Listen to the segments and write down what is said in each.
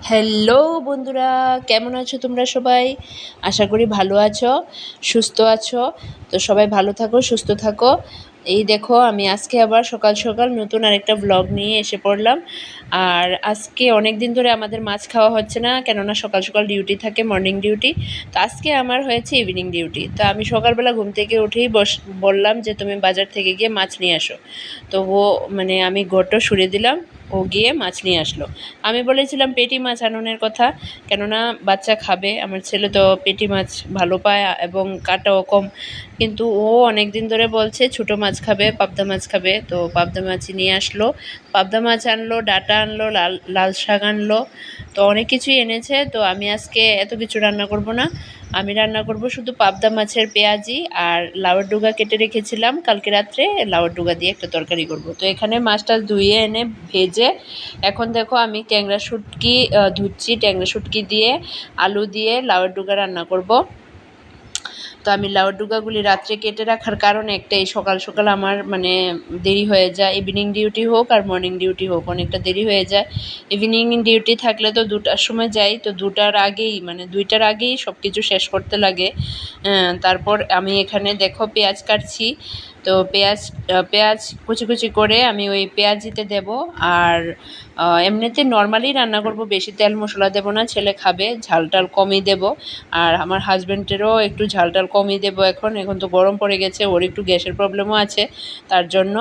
Hello বন্ধুরা, কেমন আছো তোমরা সবাই? আশা করি ভালো আছো, সুস্থ আছো। তো সবাই ভালো থাকো, সুস্থ থাকো। এই দেখো আমি আজকে আবার সকাল সকাল নতুন আরেকটা ব্লগ নিয়ে এসে পড়লাম। আর আজকে অনেক দিন ধরে আমাদের মাছ খাওয়া হচ্ছে না, কেননা সকাল সকাল ডিউটি থাকে, মর্নিং ডিউটি। তো আজকে আমার হয়েছে ইভিনিং ডিউটি। তো আমি সকালবেলা ঘুম থেকে উঠেই বললাম যে তুমি বাজার থেকে গিয়ে মাছ নিয়ে আসো। তো ও আমি ঘরটা সরিয়ে দিলাম, ও গিয়ে মাছ নিয়ে আসলো। আমি বলেছিলাম পেটি মাছ আননের কথা, কেননা বাচ্চা খাবে। আমার ছেলে তো পেটি মাছ ভালো পায় এবং কাটাও কম, কিন্তু ও অনেক দিন ধরে বলছে ছোটো মাছ খাবে, পাবদা মাছ খাবে। তো পাবদা মাছই নিয়ে আসলো, পাবদা মাছ আনলো, ডাঁটা আনলো, লাল লাল শাক আনলো। তো অনেক কিছুই এনেছে। তো আমি আজকে এত কিছু রান্না করব না, আমি রান্না করব শুধু পাবদা মাছের পেঁয়াজি আর লাউয়ের ডুগা কেটে রেখেছিলাম কালকে রাত্রে, লাউয়ের ডুগা দিয়ে একটা তরকারি করব। তো এখানে মাছটা ধুয়ে এনে ভেজে এখন দেখো আমি ট্যাংরা শুটকি ধুচ্ছি, ট্যাংরা শুটকি দিয়ে আলু দিয়ে লাউয়ের ডুগা রান্না করব। তো আমি লাউয়ের ডুগাগুলি রাত্রে কেটে রাখার কারণে একটাই, সকাল সকাল আমার দেরি হয়ে যায়, ইভিনিং ডিউটি হোক আর মর্নিং ডিউটি হোক অনেকটা দেরি হয়ে যায়। ইভিনিং ডিউটি থাকলে তো 2টার সময় যাই, তো 2টার আগেই সব কিছু শেষ করতে লাগে। তারপর আমি এখানে দেখো পেঁয়াজ কাটছি। তো পেঁয়াজ কুচি কুচি করে আমি ওই পেঁয়াজিতে দেব। আর এমনিতে নর্মালি রান্না করব, বেশি তেল মশলা দেব না, ছেলে খাবে, ঝাল টাল কমই দেব। আর আমার হাজব্যান্ডেরও একটু ঝাল টাল কমই দেবো। এখন তো গরম পড়ে গেছে, ওর একটু গ্যাসের প্রবলেমও আছে তার জন্য।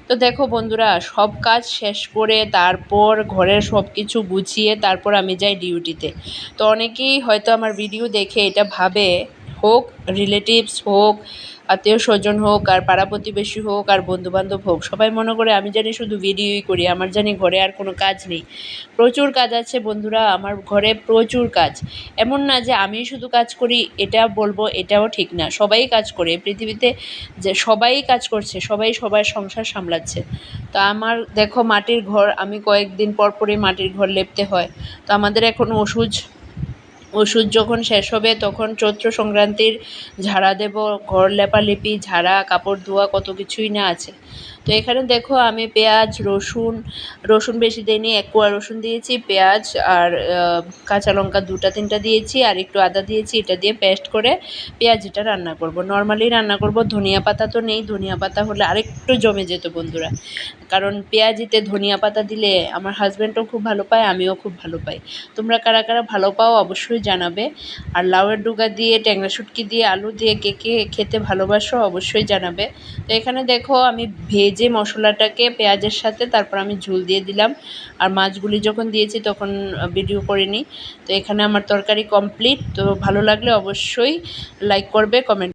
তো দেখো বন্ধুরা, সব কাজ শেষ করে তারপর ঘরের সব কিছু গুছিয়ে তারপর আমি যাই ডিউটিতে। তো অনেকেই হয়তো আমার ভিডিও দেখে এটা ভাবে, হোক রিলেটিভস হোক, আত্মীয় স্বজন হোক, আর পাড়া প্রতিবেশী হোক, আর বন্ধুবান্ধব হোক, সবাই মনে করে আমি জানি শুধু ভিডিওই করি, আমার জানি ঘরে আর কোনো কাজ নেই। প্রচুর কাজ আছে বন্ধুরা, আমার ঘরে প্রচুর কাজ। এমন না যে আমি শুধু কাজ করি, এটা বলবো এটাও ঠিক না, সবাই কাজ করে পৃথিবীতে, যে সবাই কাজ করছে, সবাই সবার সংসার সামলাচ্ছে। তো আমার দেখো মাটির ঘর, আমি কয়েকদিন পর পরই মাটির ঘর লেপতে হয়। তো আমাদের এখন ওষুধ যখন শেষ হবে তখন চৈত্র সংক্রান্তির ঝাড়া দেব, ঘর লেপালেপি, ঝাড়া, কাপড় ধোয়া, কত কিছুই না আছে। তো এখানে দেখো আমি পেঁয়াজ রসুন বেশি দিইনি, 1 কোয়া রসুন দিয়েছি, পেঁয়াজ আর কাঁচা লঙ্কা 2টা 3টা দিয়েছি, আর একটু আদা দিয়েছি। এটা দিয়ে পেস্ট করে পেঁয়াজিটা রান্না করব, নর্মালি রান্না করব। ধনিয়া পাতা তো নেই, ধনিয়া পাতা হলে আরেকটু জমে যেত বন্ধুরা, কারণ পেঁয়াজিতে ধনিয়া পাতা দিলে আমার হাজব্যান্ডও খুব ভালো পায়, আমিও খুব ভালো পাই। তোমরা কারা কারা ভালো পাও অবশ্যই জানাবে। আর লাউয়ের ডুগা দিয়ে, ট্যাংরা শুটকি দিয়ে, আলু দিয়ে কে কে খেতে ভালোবাসো অবশ্যই জানাবে। তো এখানে দেখো আমি ভেজে মশলাটাকে পেঁয়াজের সাথে তারপর আমি ঝোল দিয়ে দিলাম। আর মাছগুলি যখন দিয়েছি তখন ভিডিও করিনি। তো এখানে আমার তরকারি কমপ্লিট। তো ভালো লাগলে অবশ্যই লাইক করবে, কমেন্ট